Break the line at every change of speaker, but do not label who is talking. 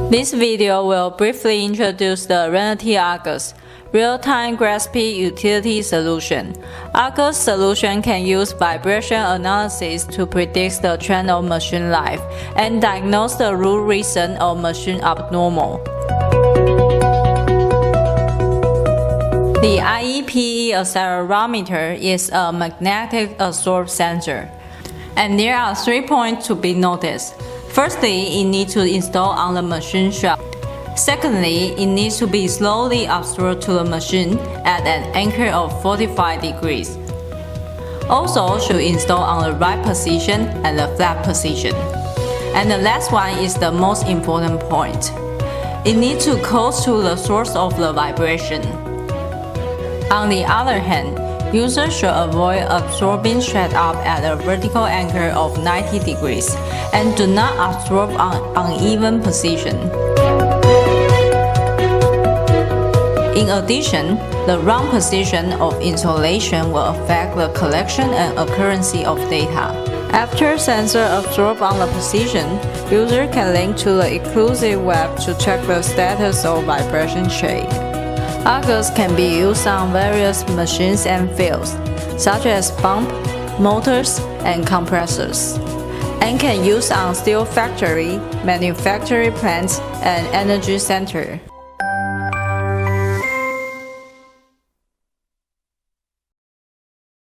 This video will briefly introduce the RENITY ARGUS real-time grasping utility solution. ARGUS solution can use vibration analysis to predict the trend of machine life and diagnose the root reason of machine abnormal. The IEPE accelerometer is a magnetic absorb sensor, and there are 3 points to be noticed. Firstly, it needs to install on the machine shell. Secondly, it needs to be slowly absorbed to the machine at an angle of 45 degrees. Also, should install on the right position and the flat position. And the last one is the most important point. It needs to close to the source of the vibration. On the other hand, users should avoid absorbing straight up at a vertical angle of 90 degrees and do not absorb on uneven position. In addition, the wrong position of installation will affect the collection and accuracy of data. After sensor absorb on the position, user can link to the exclusive web to check the status of vibration chain. ARGUS can be used on various machines and fields, such as pump, motors, and compressors, and can use on steel factory, manufacturing plants, and energy center.